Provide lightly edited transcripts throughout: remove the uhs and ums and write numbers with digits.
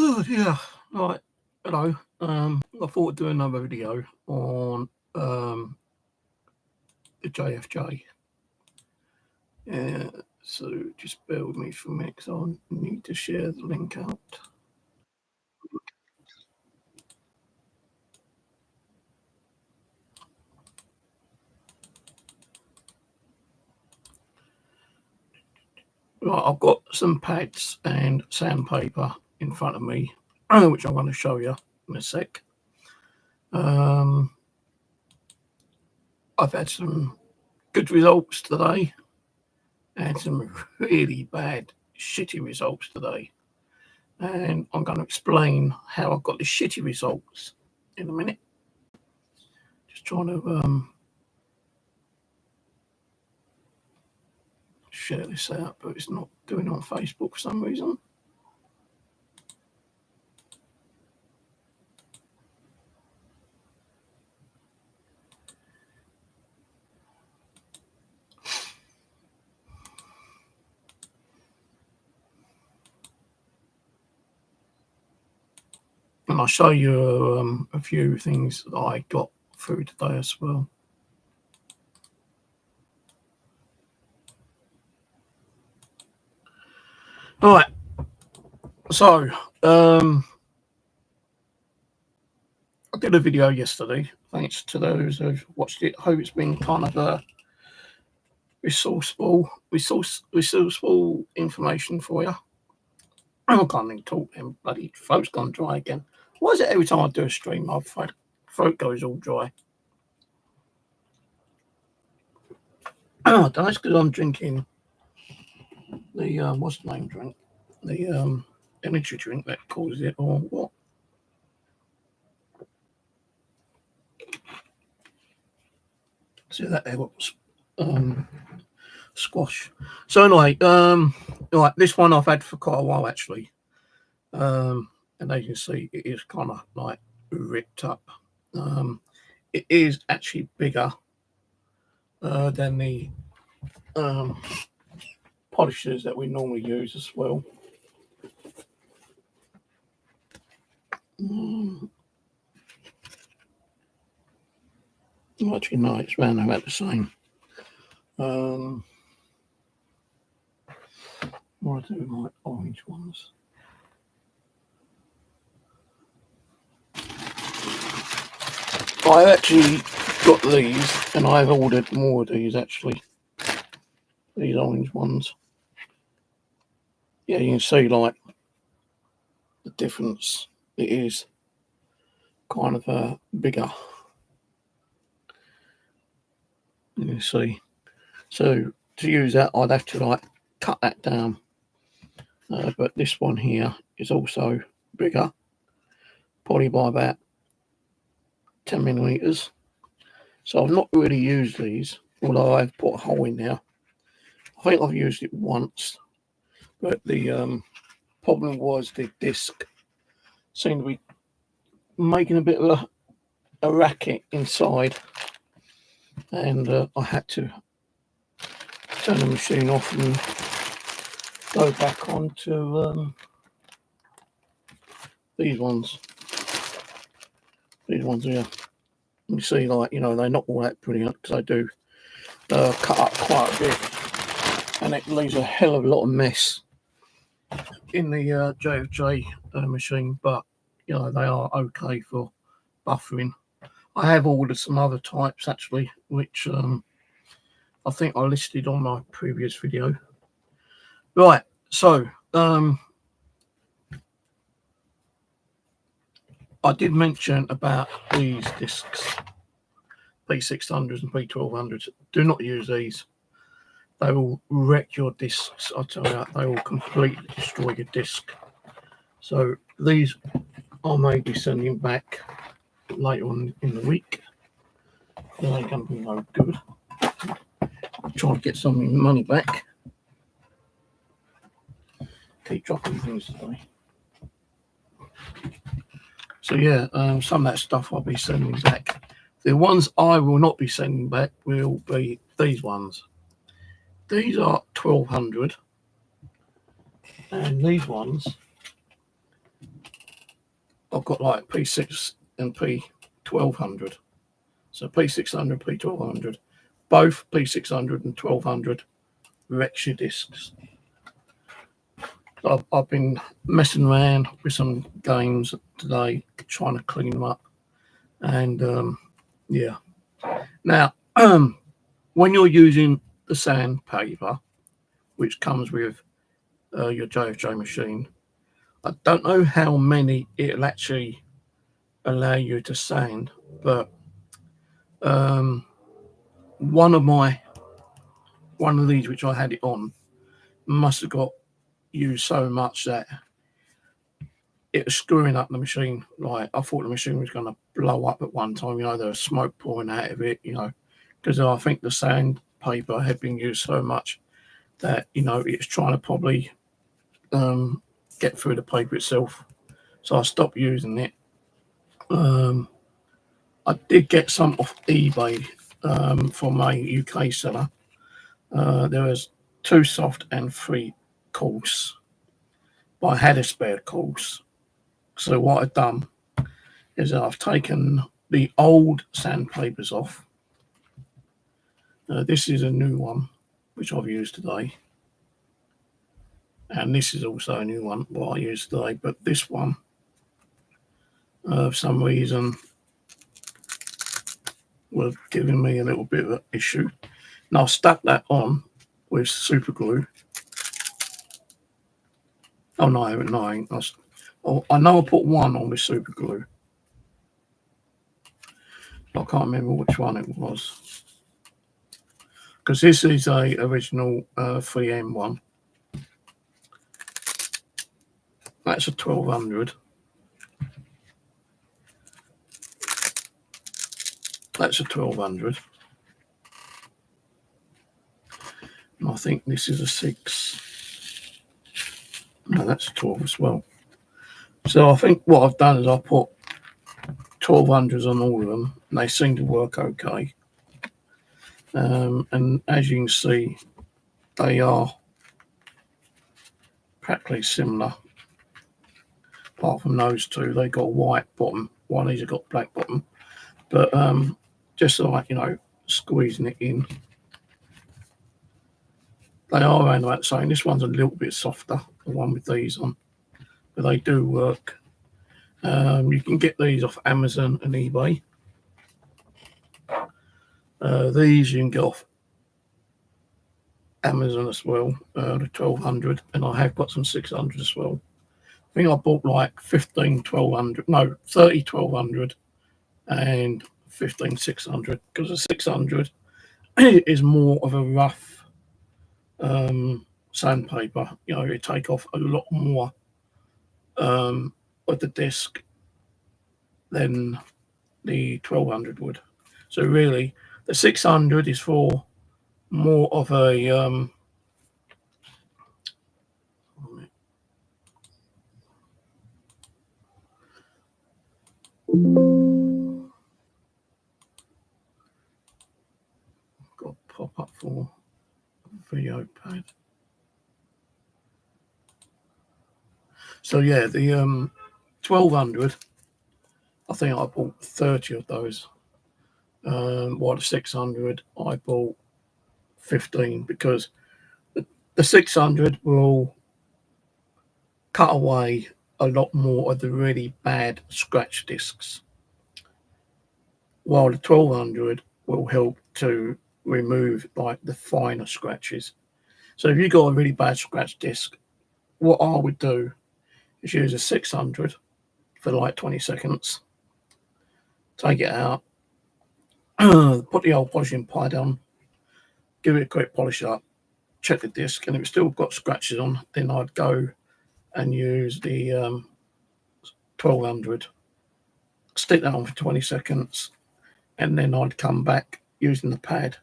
Oh dear. Right. Hello. I thought I'd do another video on the JFJ. So just bear with me for a minute because I need to share the link out. Right, I've got some pads and sandpaper in front of me, which I'm going to show you in a sec. I've had some good results today and some really bad, shitty results today. And I'm going to explain how I got the shitty results in a minute. Just trying to share this out, but it's not doing it on Facebook for some reason. And I'll show you a few things that I got through today as well. All right. So, I did a video yesterday. Thanks to those who've watched it. I hope it's been kind of resourceful information for you. I can't even talk, them bloody throat's gone dry again. Why is it every time I do a stream, my throat goes all dry? I don't know, it's because I'm drinking the, what's the name drink? The energy drink that causes it, or what? See that there was squash. So anyway, right, this one I've had for quite a while actually. And as you can see, it is kind of like ripped up. It is actually bigger than the polishers that we normally use as well. Actually, no, it's around about the same. What I do with my orange ones? I actually got these, and I've ordered more of these actually. These orange ones. Yeah, you can see like the difference. It is kind of bigger. You can see. So to use that, I'd have to like cut that down. But this one here is also bigger, probably by about 10 millimeters. So I've not really used these, although I've put a hole in there. I think I've used it once, but the problem was the disc seemed to be making a bit of a racket inside, and I had to turn the machine off and go back on to these ones. These ones here. You see, like, you know, they're not all that brilliant because I do cut up quite a bit, and it leaves a hell of a lot of mess in the JFJ machine, but you know, they are okay for buffering. I have ordered some other types actually, which I think I listed on my previous video. Right, so I did mention about these discs, P600s and P1200s. Do not use these. They will wreck your discs. I tell you, they will completely destroy your disc. So these I may be sending back later on in the week. They're going to be no good. I'll try to get some of my money back. Keep dropping things today. So yeah, some of that stuff I'll be sending back. The ones I will not be sending back will be these ones. These are 1200, and these ones I've got like P6 and P1200. So P600, P1200, both P600 and 1200 Rexia discs. I've been messing around with some games today, trying to clean them up. And yeah. Now, when you're using the sandpaper, which comes with your JFJ machine, I don't know how many it'll actually allow you to sand, but one of these which I had it on must have got used so much that it was screwing up the machine. Like, I thought the machine was going to blow up at one time. You know, there was smoke pouring out of it, you know, because I think the sandpaper had been used so much that, you know, it's trying to probably get through the paper itself. So I stopped using it. I did get some off eBay from a UK seller. There was 2 soft and 3 coarse, but I had a spare coarse. So what I've done is I've taken the old sandpapers off. This is a new one which I've used today, and this is also a new one what I used today, but this one for some reason was giving me a little bit of an issue. And I've stuck that on with super glue. Oh no, I ain't. I know I put one on with super glue. I can't remember which one it was, because this is a original 3M one. That's a 1200. That's a 1200. And I think this is a 6. No, that's a 12 as well. So I think what I've done is I put 1200s on all of them, and they seem to work okay. And as you can see, they are practically similar, apart from those two. They got a white bottom, one of these have got black bottom. But just like, you know, squeezing it in, they are around about the same. This one's a little bit softer, the one with these on, but they do work. You can get these off Amazon and eBay. These you can get off Amazon as well, the 1200, and I have got some 600 as well. I think I bought like 15 1200, no, 30 1200 and 15 600, because the 600 is more of a rough sandpaper. You know, it take off a lot more of the disc than the 1200 would. So really, the 600 is for more of a got pop up for video pad. So yeah, the 1200, I think I bought 30 of those. While the 600 I bought 15, because the 600 will cut away a lot more of the really bad scratch discs, while the 1200 will help to remove like the finer scratches. So if you've got a really bad scratch disc, what I would do is use a 600 for like 20 seconds, take it out, put the old polishing pad on, give it a quick polish up, check the disc, and if it's still got scratches on, then I'd go and use the 1200, stick that on for 20 seconds, and then I'd come back using the pad,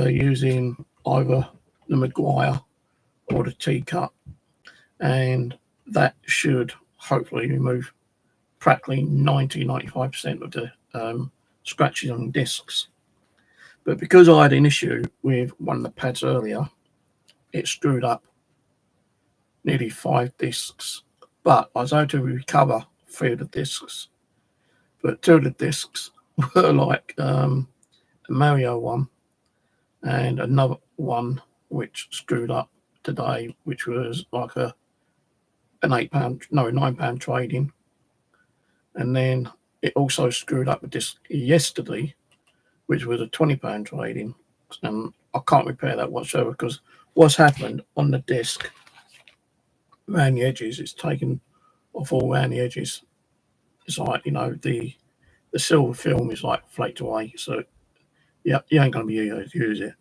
using either the Maguire or the T-cut, and that should hopefully remove practically 90-95% of the scratches on discs. But because I had an issue with one of the pads earlier, it screwed up nearly 5 discs, but I was able to recover 3 of the discs, but 2 of the discs were like a Mario one and another one which screwed up today, which was like an £9 trading, and then it also screwed up a disc yesterday, which was a £20 trading, and I can't repair that whatsoever because what's happened on the disc around the edges, it's taken off all around the edges. It's like, the silver film is like flaked away, so yeah, you ain't gonna be able to use it.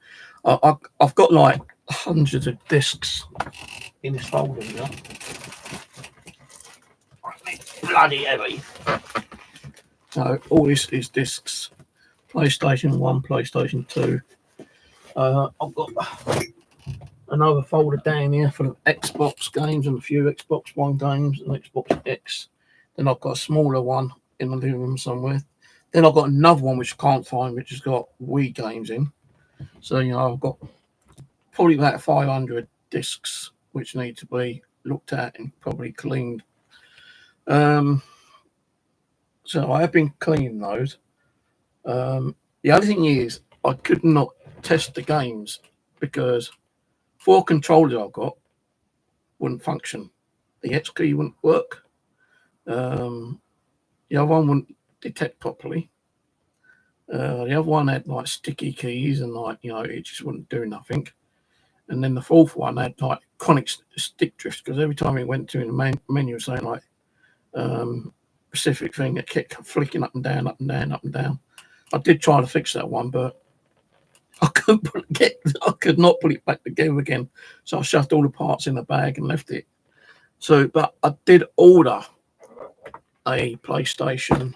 I've got like hundreds of discs in this folder here. Bloody heavy. So all this is discs. PlayStation 1, PlayStation 2. I've got another folder down here for the Xbox games and a few Xbox One games and Xbox X. Then I've got a smaller one in the living room somewhere. Then I've got another one which I can't find, which has got Wii games in. So, I've got probably about 500 discs which need to be looked at and probably cleaned. So I have been cleaning those. The other thing is I could not test the games because 4 controllers I've got wouldn't function. The X key wouldn't work. The other one wouldn't detect properly. The other one had like sticky keys and it just wouldn't do nothing. And then the 4th one had like chronic stick drift because every time it went to the menu saying like specific thing, it kept flicking up and down, up and down, up and down. I did try to fix that one, but I could not put it back together again. So I shoved all the parts in the bag and left it. So, but I did order a PlayStation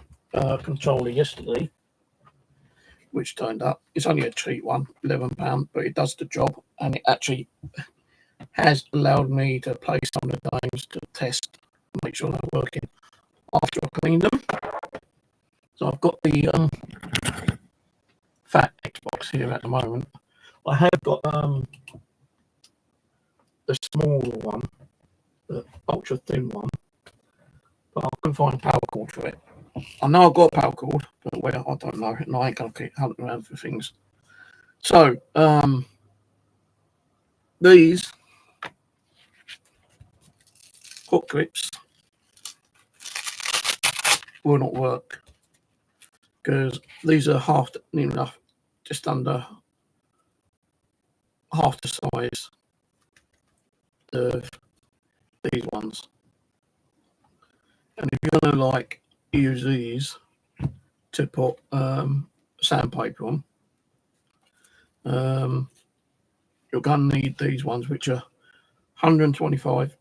controller yesterday, which turned up. It's only a cheap one, £11, but it does the job, and it actually has allowed me to play some of the games to test, make sure they're working after I cleaned them. So I've got the fat Xbox here at the moment. I have got the smaller one, the ultra thin one, but I couldn't find a power cord for it. I know I've got a power cord, but where, I don't know, and I ain't gonna keep hunting around for things. So these hook grips will not work because these are just under half the size of these ones. And if you're gonna use these to put sandpaper on, you're gonna need these ones, which are 125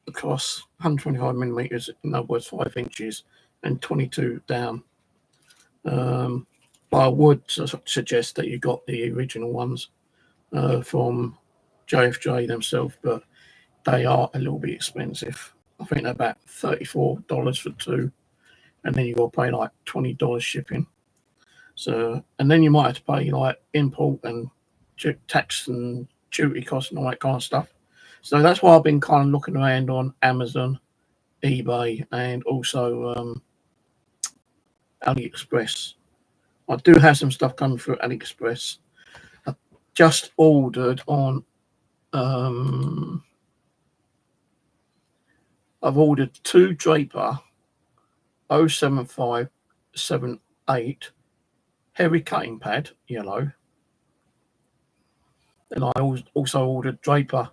across, 125 millimeters, in other words 5 inches, and 22 down. I would suggest that you got the original ones from JFJ themselves, but they are a little bit expensive. I think they're about $34 for 2, and then you got to pay like $20 shipping. So, and then you might have to pay like import and tax and duty costs and all that kind of stuff. So that's why I've been kind of looking around on Amazon, eBay, and also AliExpress. I do have some stuff coming through AliExpress. I just ordered on I've ordered 2 Draper 07578 heavy cutting pad, yellow. And I also ordered Draper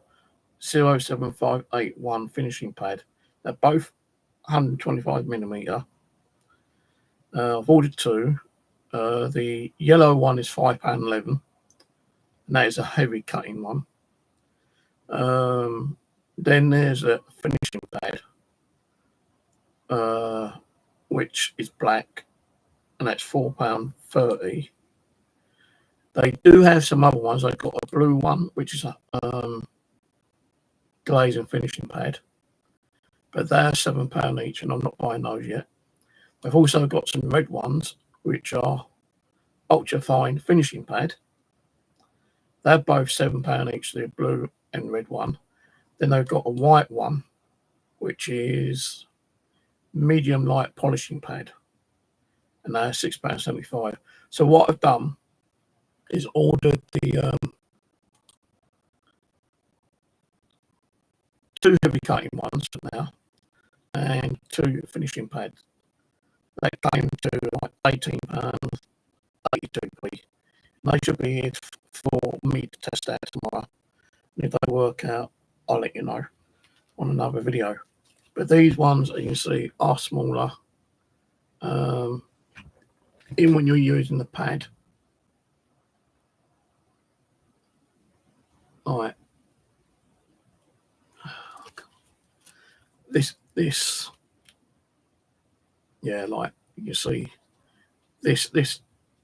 07581 finishing pad. They're both 125 millimeter. I've ordered 2. The yellow one is £5.11, and that is a heavy cutting one. Then there's a finishing pad, which is black, and that's £4.30. They do have some other ones. They've got a blue one, which is a glaze and finishing pad, but they're £7 each, and I'm not buying those yet. They've also got some red ones, which are ultra fine finishing pad. They're both £7 each, the blue and red one. Then they've got a white one, which is medium light polishing pad, and they're £6.75. So what I've done is ordered the 2 heavy cutting ones now and 2 finishing pads. That came to like £18.82p. They should be here for me to test out tomorrow. And if they work out, I'll let you know on another video. But these ones, you can see, are smaller. Even when you're using the pad. Right. This, yeah, like you see, this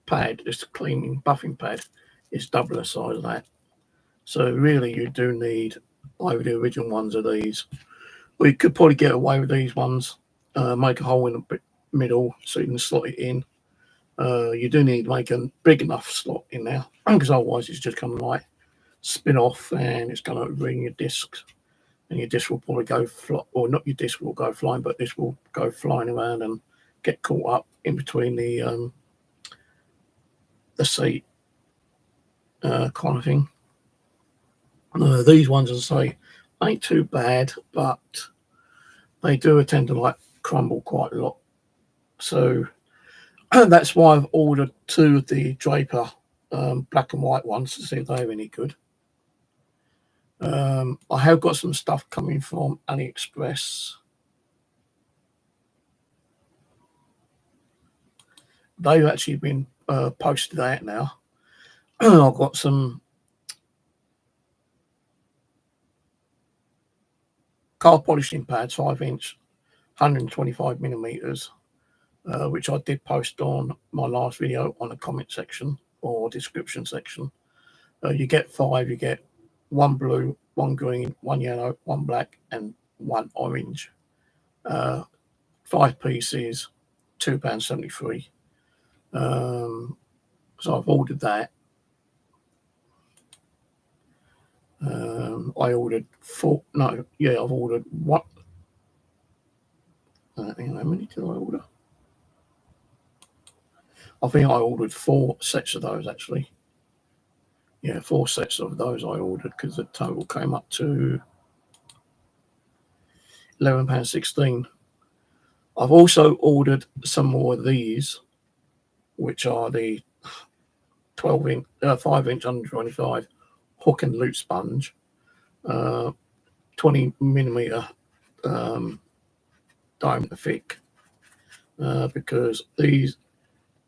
pad, this cleaning buffing pad, is double the size of that. So really, you do need either the original ones of these. We could probably get away with these ones. Make a hole in the middle so you can slot it in. You do need to make a big enough slot in there, because otherwise it's just going to like spin off and it's going to ruin your discs. And your disc will probably go or not your disc will go flying, but this will go flying around and get caught up in between the seat kind of thing. These ones, as I say, ain't too bad, but they do tend to like crumble quite a lot. So that's why I've ordered 2 of the Draper black and white ones to see if they're any good. I have got some stuff coming from AliExpress. They've actually been posted out now. I've got some car polishing pads, 5-inch, 125mm, which I did post on my last video on the comment section or description section. You get 5, you get 1 blue, 1 green, 1 yellow, 1 black, and 1 orange. 5 pieces, £2.73. So I've ordered that. I ordered 4. No, yeah, I've ordered what? How many did I order? I think I ordered 4 sets of those actually. Yeah, 4 sets of those I ordered, because the total came up to £11.16. I've also ordered some more of these, which are the 5-inch 125 hook and loop sponge, 20mm diameter thick, because these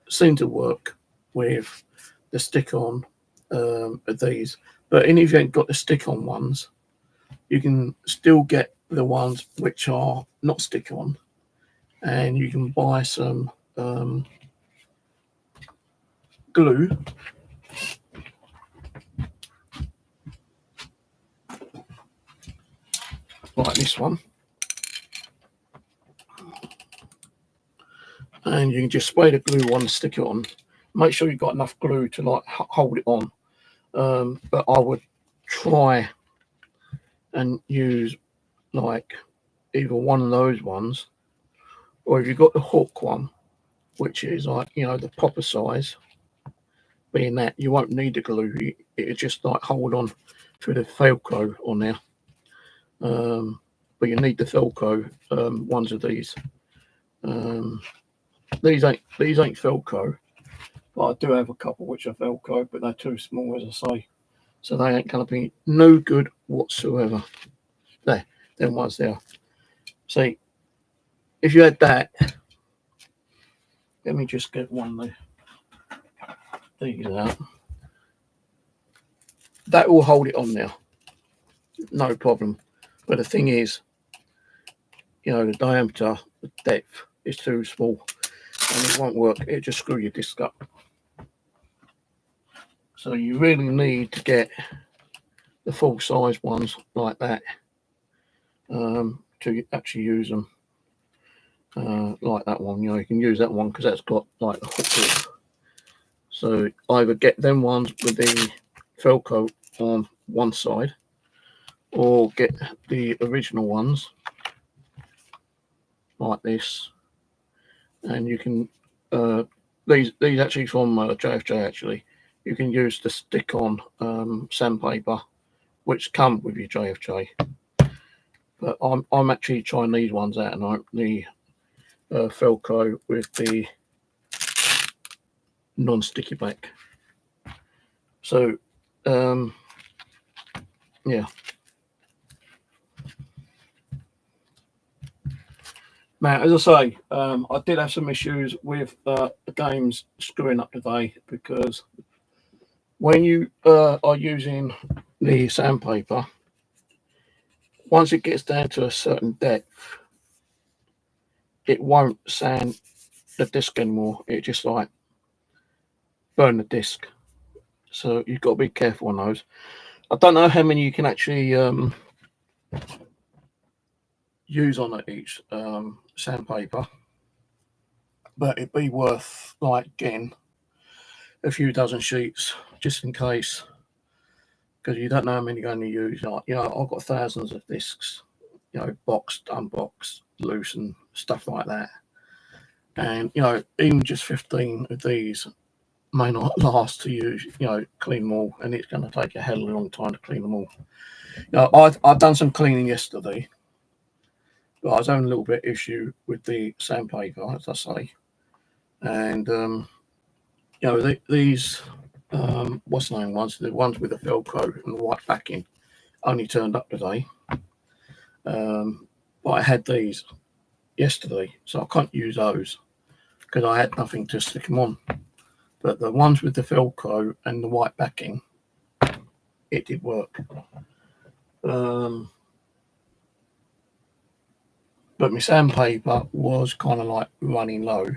seem to work with the stick-on of these. But if you ain't got the stick-on ones, you can still get the ones which are not stick-on, and you can buy some glue. Like this one. And you can just spray the glue on, stick it on. Make sure you've got enough glue to like hold it on. But I would try and use like either one of those ones, or if you've got the hook one, which is like, you know, the proper size, being that you won't need the glue, it just like hold on through the Velcro on there. But you need the Velcro ones of these. These ain't Velcro, but I do have a couple which are Velcro, but they're too small, as I say, so they ain't gonna be no good whatsoever. There, them ones there. See, if you had that, let me just get one of these out. That will hold it on now, no problem. But the thing is, you know, the diameter, the depth is too small, and it won't work. It'll just screw your disc up. So you really need to get the full size ones like that to actually use them. Like that one, you know, you can use that one because that's got like a hook grip. So either get them ones with the Velcro on one side, or get the original ones like this, and you can these actually from JFJ. Actually, you can use the stick-on sandpaper, which come with your JFJ. But I'm actually trying these ones out, and the Velcro with the non-sticky back. So yeah. Now, as I say, I did have some issues with the games screwing up today, because when you are using the sandpaper, once it gets down to a certain depth, it won't sand the disc anymore. It just like burn the disc. So you've got to be careful on those. I don't know how many you can actually use on each sandpaper, but it'd be worth like getting a few dozen sheets just in case, because you don't know how many you're going to use. Like, you know, I've got thousands of discs, you know, boxed, unboxed, loose, and stuff like that. And you know, even just 15 of these may not last to use. You know, clean them all, and it's going to take a hell of a long time to clean them all. You know, I've done some cleaning yesterday, but I was having a little bit issue with the sandpaper, as I say, and you know, these what's the name ones, the ones with the Velcro and the white backing, only turned up today. But I had these yesterday, so I can't use those because I had nothing to stick them on. But the ones with the Velcro and the white backing, it did work. But my sandpaper was kind of like running low,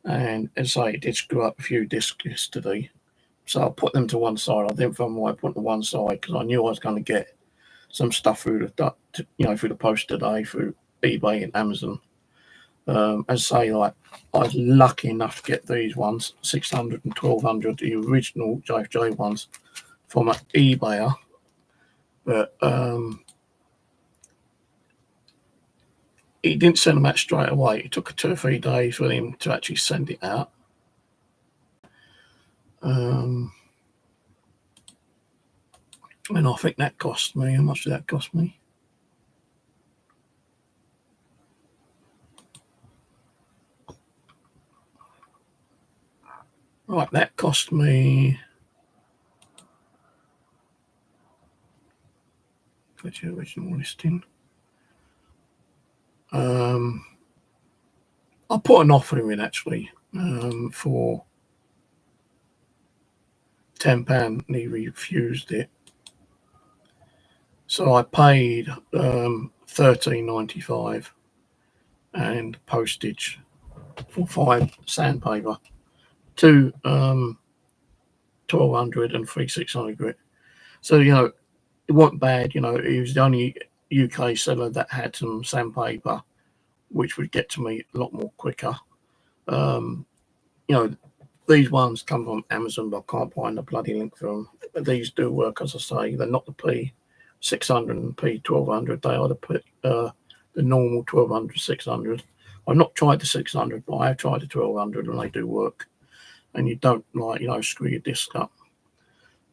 and as I say, it did screw up a few discs yesterday. So I put them to one side. I didn't find why I put them to one side, because I knew I was going to get some stuff through the, you know, through the post today, through eBay and Amazon. As I say, like, I was lucky enough to get these ones, 600 and 1200, the original JFJ ones, from an eBayer. But he didn't send them out straight away. It took 2 or 3 days for him to actually send it out. And I think that cost me, how much did that cost me? Right, that cost me, what's the original listing? I put an offer in actually for £10, and he refused it. So I paid $13.95 and postage for 5 sandpaper, 2 1200 and 3 600 grit. So, you know, it wasn't bad. You know, he was the only UK seller that had some sandpaper, which would get to me a lot more quicker. You know, these ones come from Amazon, but I can't find a bloody link for them. But these do work, as I say. They're not the P600 and P1200. They are the normal 1200, 600. I've not tried the 600, but I have tried the 1200, and they do work. And you don't, like, you know, screw your disc up.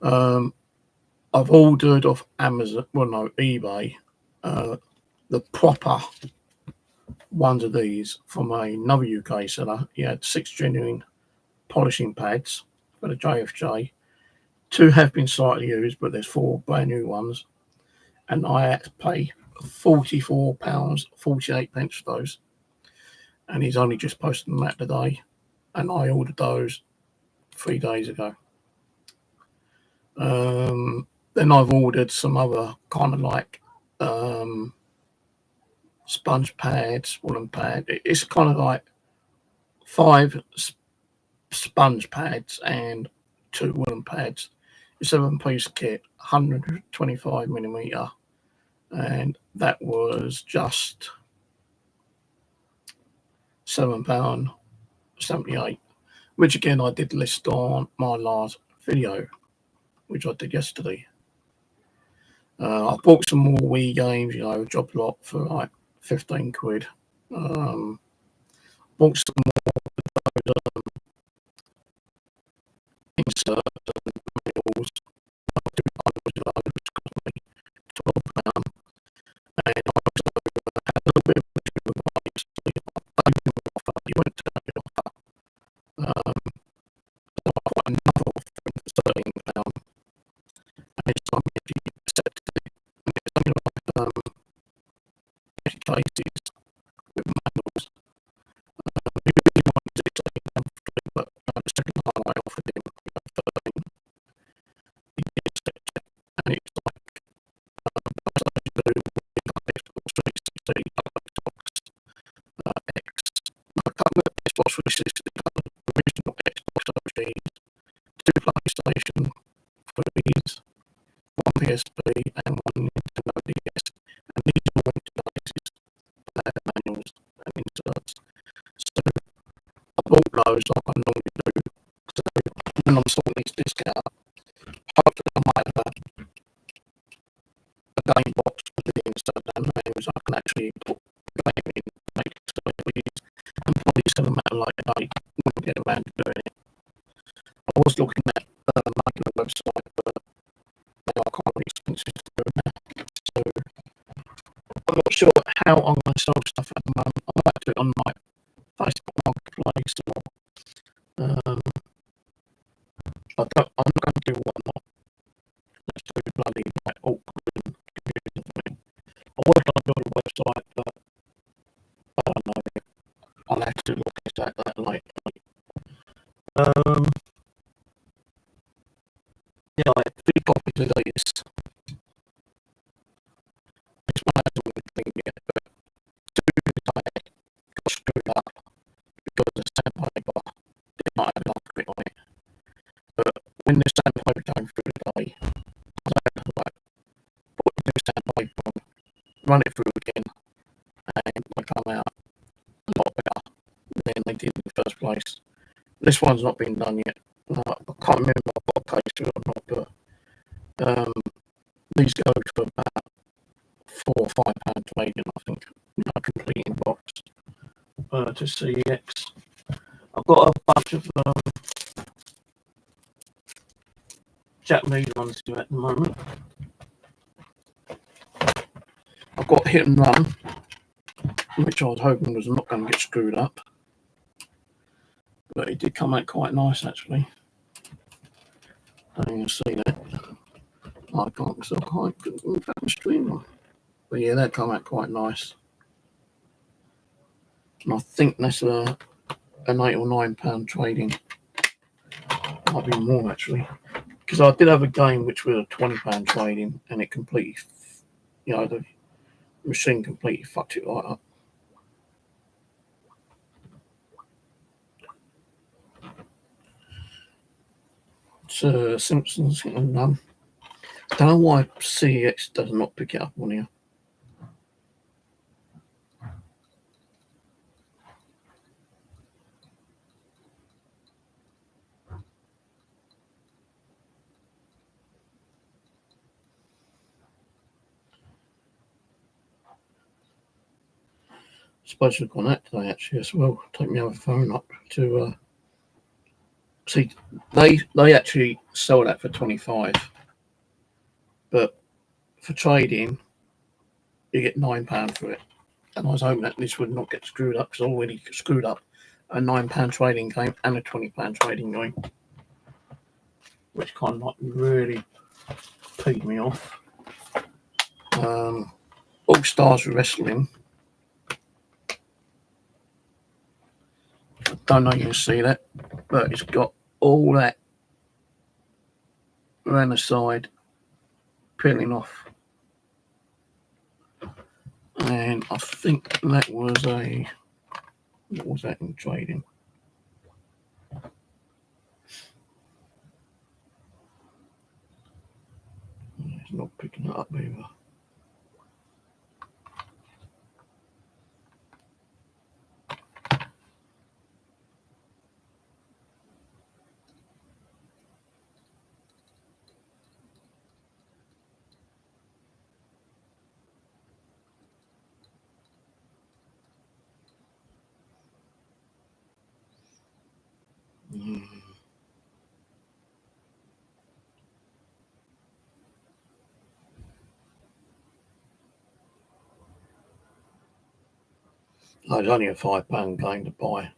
I've ordered off Amazon, well, no, eBay, the proper ones of these from another UK seller. He had 6 genuine polishing pads for the JFJ. 2 have been slightly used, but there's 4 brand new ones. And I had to pay £44.48 for those. And he's only just posted them out today. And I ordered those 3 days ago. Then I've ordered some other kind of like sponge pads, woolen pad. It's kind of like 5 sponge pads and 2 woolen pads. It's a 7-piece kit, 125mm, and that was just £7.78, which again I did list on my last video, which I did yesterday. I bought some more Wii games, you know, job lot for like 15 quid. Bought some more of those inserts and manuals. I'll do those, which cost me £12. And I also had a little bit of a deal with my offer. You went to the offer. So I got another offer for £13. And it's something if you accept it. And it's something like 50 cases with manuals. We really wanted £16 for it, but the second time I offered him 13, he did accept it. And it's like, as I do with Xbox 360, Xbox X. I covered Xbox 360, covered the original Xbox OGs, 2 PlayStation 3s, 1 PSP, and 1 Nintendo DS. And these are all interfaces that have manuals and inserts. So I bought those like I normally do. So when I'm sorting this disc out, hopefully I might have a game box with the insert and manuals. I can actually put the game in, make it so easy, and probably it's going to matter like today when I get around to doing it. I was looking at making a website, but they are quite expensive to do now. So I'm not sure how I'm going to sell stuff at the moment. I might do it on like Facebook Marketplace or I'm not going to do whatnot. Let's do bloody like awkward and confusing thing. I was going to build a website, but I don't know. I'll have to look at that later. Yeah, I have 3 copies of this. This one hasn't been cleaned yet, but 2 that I had got screwed up because the sandpaper did not have enough grip on it. But when the sandpaper came through today, I was able to like put the new sandpaper on, run it through again, and they come out a lot better than they did in the first place. This one's not been done yet. I can't remember if I've got a page to it or not, but these go to about £4 or £5 trading, I think, completing box to CEX. I've got a bunch of Japanese ones to do at the moment. I've got Hit and Run, which I was hoping was not going to get screwed up, but it did come out quite nice actually. And you can see that. I can't still quite move that stream on. But yeah, that come out quite nice. And I think that's an £8 or £9 trading. Might be more actually. Because I did have a game which was a £20 trading and it completely, the machine completely fucked it right up. It's Simpsons and don't know why CEX does not pick it up on here. I suppose I should have gone out today actually as well. Take my other phone up to see. They actually sell that for 25, but for trading you get £9 for it. And I was hoping that this would not get screwed up because I already screwed up a £9 trading game and a £20 trading game, which kind of like really peed me off. All Stars Wrestling. Don't know if you can see that, but it's got all that around the side peeling off. And I think that was what was that in trading? It's not picking it up either. It's only a £5 game to buy,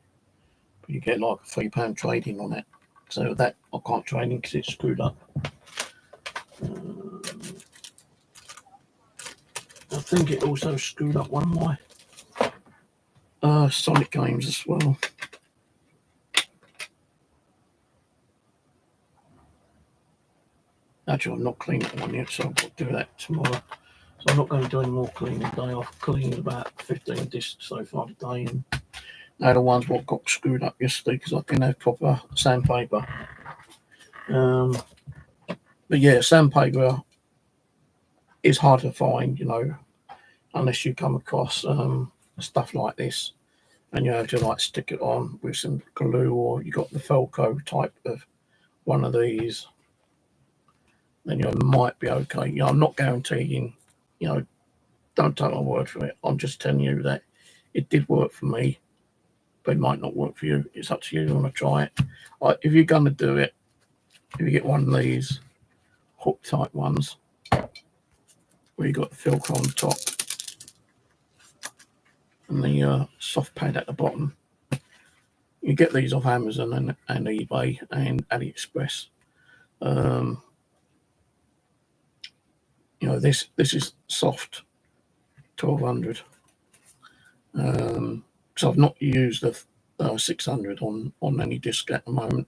but you get like a £3 trading on it. So that I can't trade in because it's screwed up. I think it also screwed up one of my Sonic games as well. Actually, I'm not cleaning that one yet, so I'll do that tomorrow. So I'm not going to do any more cleaning today. I've cleaned about 15 discs so far today, and they're the ones what got screwed up yesterday because I didn't have proper sandpaper. But yeah, sandpaper is hard to find, you know, unless you come across stuff like this, and you have to like stick it on with some glue, or you got the Velcro type of one of these, then you might be okay. You know, I'm not guaranteeing, you know, don't take my word for it. I'm just telling you that it did work for me, but it might not work for you. It's up to you. You want to try it. If you're going to do it, if you get one of these hook type ones where you got the Velcro on the top and the soft pad at the bottom, you get these off Amazon and eBay and AliExpress. You know, this is soft 1200. So I've not used the 600 on any disc at the moment,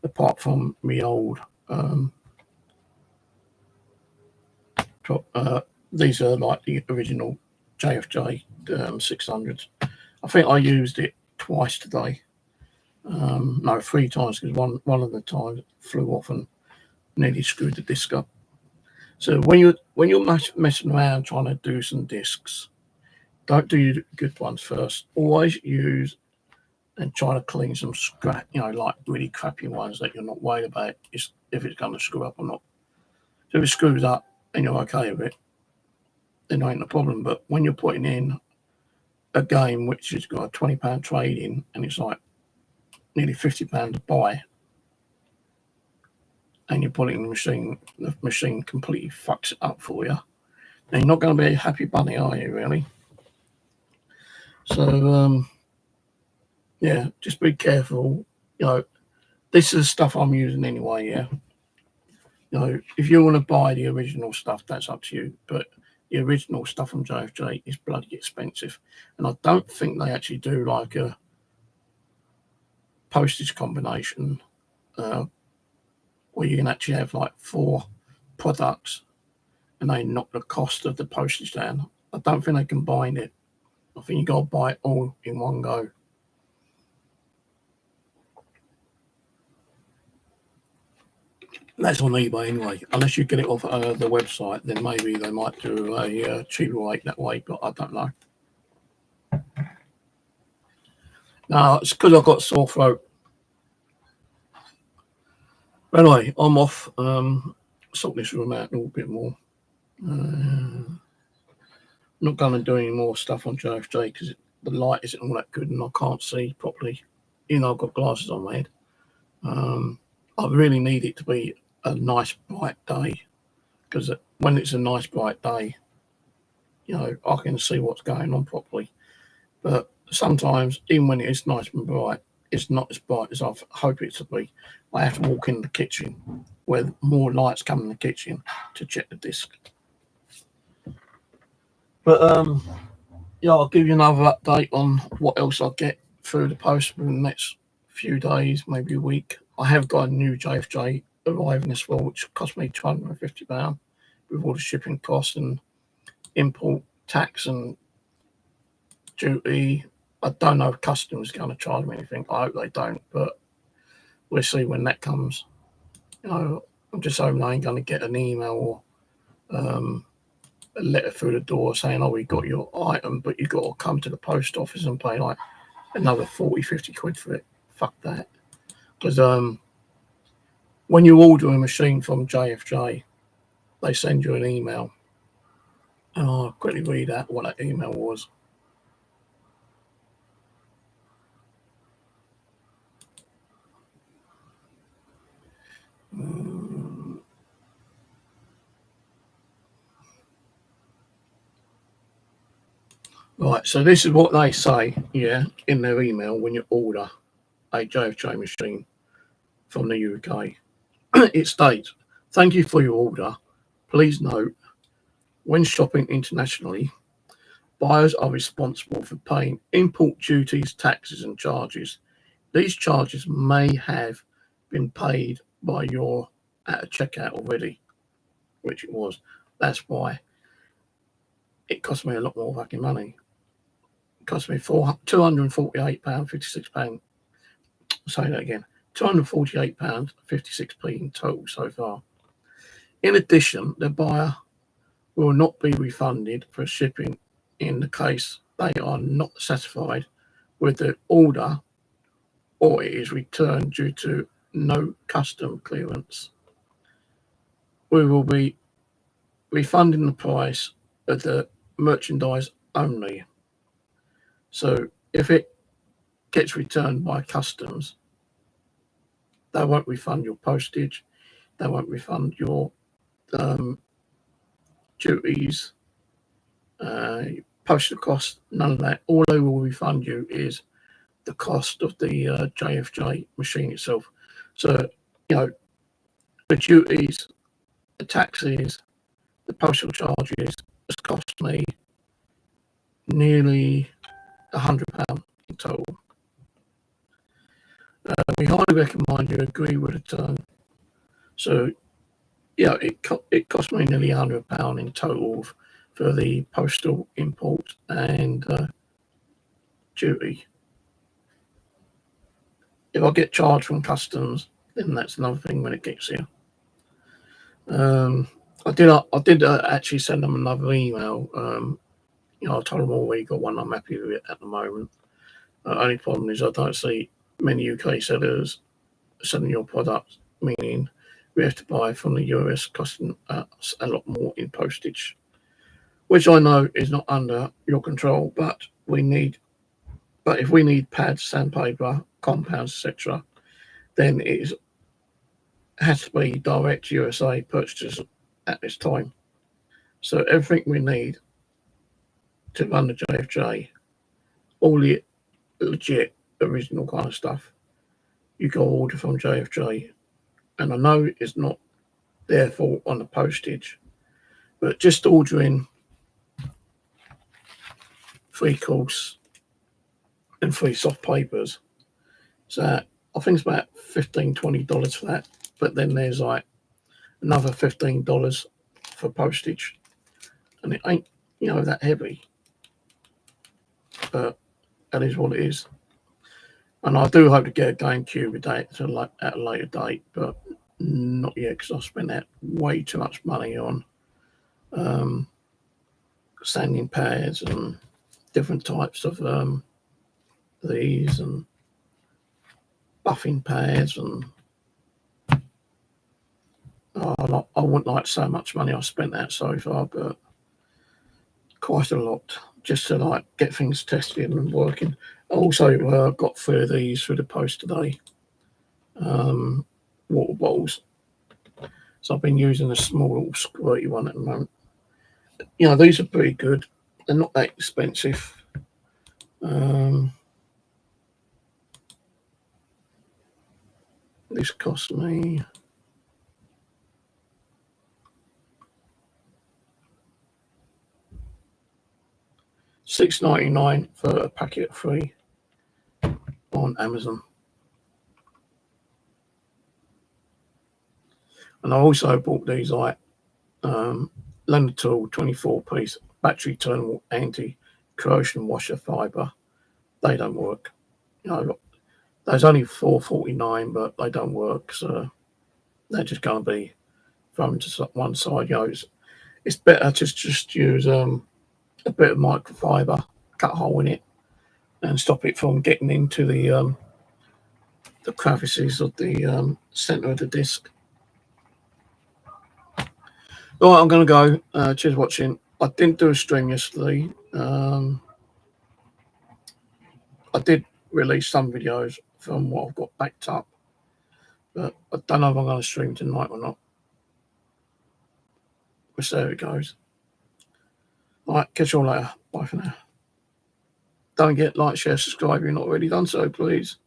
apart from my old. These are like the original JFJ 600s. I think I used it twice today. No, 3 times, because one of the times it flew off and nearly screwed the disc up. So when you're messing around trying to do some discs, don't do the good ones first. Always use and try to clean some scrap, you know, like really crappy ones that you're not worried about if it's going to screw up or not. So if it screws up and you're okay with it, then ain't a problem. But when you're putting in a game which has got a £20 trade in and it's like nearly £50 to buy, and you're putting the machine completely fucks it up for you, then you're not going to be a happy bunny, are you, really? So, yeah, just be careful. You know, this is stuff I'm using anyway, yeah. You know, if you want to buy the original stuff, that's up to you. But the original stuff from JFJ is bloody expensive. And I don't think they actually do like a postage combination where you can actually have like 4 products and they knock the cost of the postage down. I don't think they combine it. I think you got to buy it all in one go. That's on eBay anyway. Unless you get it off the website, then maybe they might do a cheaper rate that way, but I don't know. No, it's because I've got sore throat. Anyway, I'm off. Sort this room out a little bit more. Not going to do any more stuff on JFJ because the light isn't all that good and I can't see properly. You know, I've got glasses on my head. I really need it to be a nice bright day, because when it's a nice bright day, you know, I can see what's going on properly. But sometimes, even when it is nice and bright, it's not as bright as I hope it to be. I have to walk in the kitchen where more lights come in the kitchen to check the disc. But yeah, I'll give you another update on what else I'll get through the post within the next few days, maybe a week. I have got a new JFJ arriving as well, which cost me £250 with all the shipping costs and import tax and duty. I don't know if customers are going to charge me anything. I hope they don't, but we'll see when that comes. You know, I'm just hoping I ain't going to get an email or a letter through the door saying, oh, we got your item, but you've got to come to the post office and pay like another 40, 50 quid for it. Fuck that. Because when you order a machine from JFJ, they send you an email. And I'll quickly read out what that email was. Right, so this is what they say, yeah, in their email when you order a JFJ machine from the UK. It states, "Thank you for your order. Please note, when shopping internationally, buyers are responsible for paying import duties, taxes, and charges. These charges may have been paid by your at a checkout already," which it was. That's why it cost me a lot more fucking money. It cost me £248.56. Say that again. £248.56 in total so far. In addition, the buyer will not be refunded for shipping in the case they are not satisfied with the order or it is returned due to no custom clearance. We will be refunding the price of the merchandise only. So if it gets returned by customs, they won't refund your postage, they won't refund your duties, postal costs, none of that. All they will refund you is the cost of the JFJ machine itself. So, the duties, the taxes, the postal charges has cost me nearly £100 in total. We highly recommend you agree with the term. So, it cost me nearly £100 in total for the postal import and duty. If I get charged from customs, then that's another thing when it gets here. I did actually send them another email. I told them already got one. I'm happy with it at the moment. Only problem is I don't see many UK sellers selling your product, meaning we have to buy from the US, costing us a lot more in postage, which I know is not under your control. But if we need pads, sandpaper, compounds, etc., then it has to be direct USA purchases at this time. So everything we need to run the JFJ, all the legit original kind of stuff, you go order from JFJ. And I know it's not their fault on the postage, but just ordering 3 course and 3 soft papers, so I think it's about $15-20 for that. But then there's like another $15 for postage, and it ain't that heavy, but that is what it is. And I do hope to get a GameCube at a later date, but not yet, because I spent that way too much money on sanding pads and different types of these and buffing pads, and I wouldn't like so much money I spent that so far, but quite a lot just to get things tested and working. I also got 3 of these through the post today, water bottles. So I've been using a small little squirty one at the moment. These are pretty good. They're not that expensive. This cost me $6.99 for a packet of 3 on Amazon. And I also bought these London Tool 24-piece battery thermal anti-corrosion washer fibre. They don't work. There's only $4.49, but they don't work. So they're just going to be thrown to one side. It's better to just use a bit of microfiber, cut a hole in it, and stop it from getting into the crevices of the centre of the disc. All right, I'm going to go. Cheers for watching. I didn't do a stream yesterday. I did release some videos from what I've got backed up, but I don't know if I'm going to stream tonight or not. We'll see how it goes. All right, catch you all later. Bye for now. Don't forget, like, share, subscribe if you're not already done so, please.